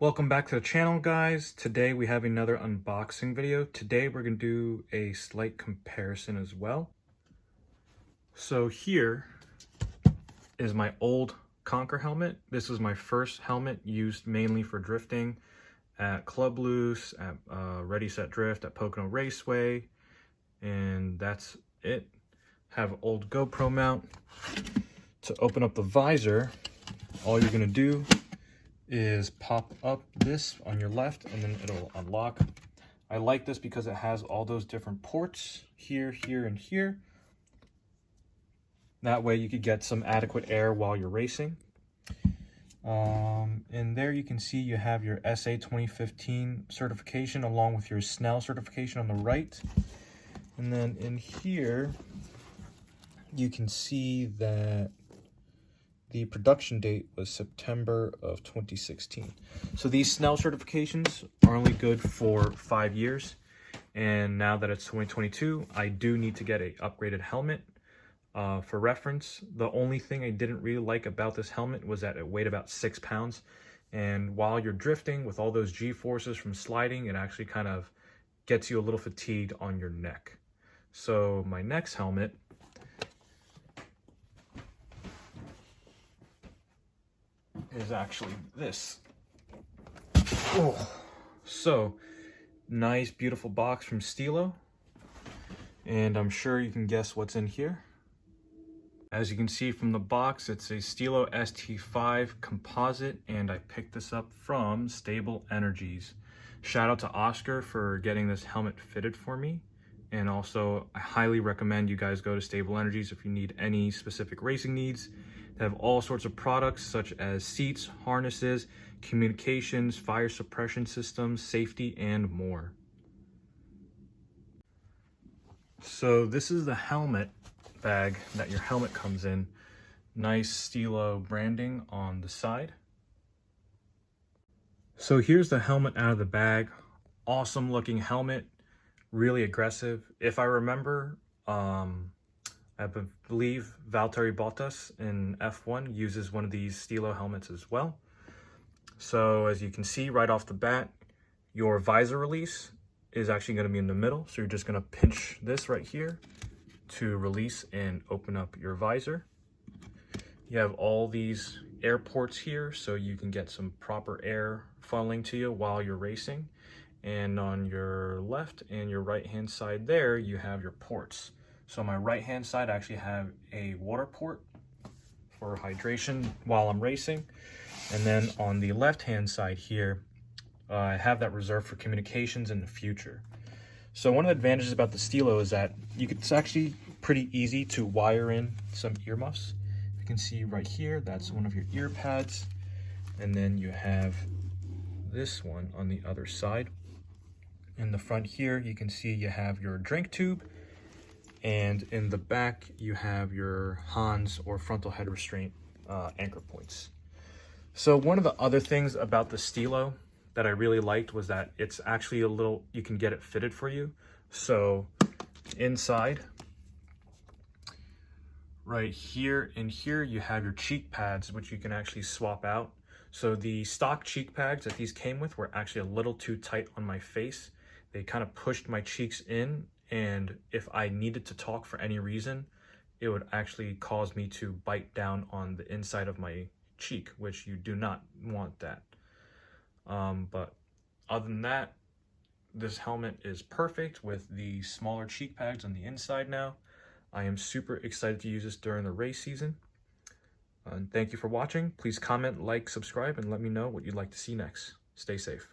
Welcome back to the channel, guys. Today we have another unboxing video. Today we're going to do a slight comparison as well. So here is my old Conquer helmet. This was my first helmet used mainly for drifting at Club Loose, at Ready Set Drift, at Pocono Raceway, and that's it. Have an old GoPro mount. To open up the visor, all you're going to do is pop up this on your left and then it'll unlock. I like this because it has all those different ports here, here, and here. That way you could get some adequate air while you're racing. And there you can see you have your SA 2015 certification along with your Snell certification on the right. And then in here, you can see that the production date was September of 2016. So these Snell certifications are only good for 5 years. And now that it's 2022, I do need to get an upgraded helmet. For reference, the only thing I didn't really like about this helmet was that it weighed about 6 pounds. And while you're drifting with all those G-forces from sliding, it actually kind of gets you a little fatigued on your neck. So my next helmet is actually this. Oh, so nice, beautiful box from Stilo, and I'm sure you can guess what's in here. As you can see from the box, it's a Stilo ST5 composite, and I picked this up from Stable Energies. Shout out to Oscar for getting this helmet fitted for me, and also I highly recommend you guys go to Stable Energies if you need any specific racing needs. They have all sorts of products such as seats, harnesses, communications, fire suppression systems, safety, and more. So this is the helmet bag that your helmet comes in. Nice Stilo branding on the side. So here's the helmet out of the bag. Awesome looking helmet, really aggressive. If I remember, I believe Valtteri Bottas in F1 uses one of these Stilo helmets as well. So as you can see right off the bat, your visor release is actually going to be in the middle. So you're just going to pinch this right here to release and open up your visor. You have all these air ports here so you can get some proper air funneling to you while you're racing. And on your left and your right hand side there, you have your ports. So on my right hand side, I actually have a water port for hydration while I'm racing. And then on the left hand side here, I have that reserved for communications in the future. So one of the advantages about the Stilo is that it's actually pretty easy to wire in some earmuffs. You can see right here, that's one of your ear pads. And then you have this one on the other side. In the front here, you can see you have your drink tube. And in the back, you have your Hans or frontal head restraint anchor points. So one of the other things about the Stilo that I really liked was that it's actually you can get it fitted for you. So inside, right here and here, you have your cheek pads, which you can actually swap out. So the stock cheek pads that these came with were actually a little too tight on my face. They kind of pushed my cheeks in, and if I needed to talk for any reason, it would actually cause me to bite down on the inside of my cheek, which you do not want that. But other than that, this helmet is perfect with the smaller cheek pads on the inside now. I am super excited to use this during the race season. And thank you for watching. Please comment, like, subscribe, and let me know what you'd like to see next. Stay safe.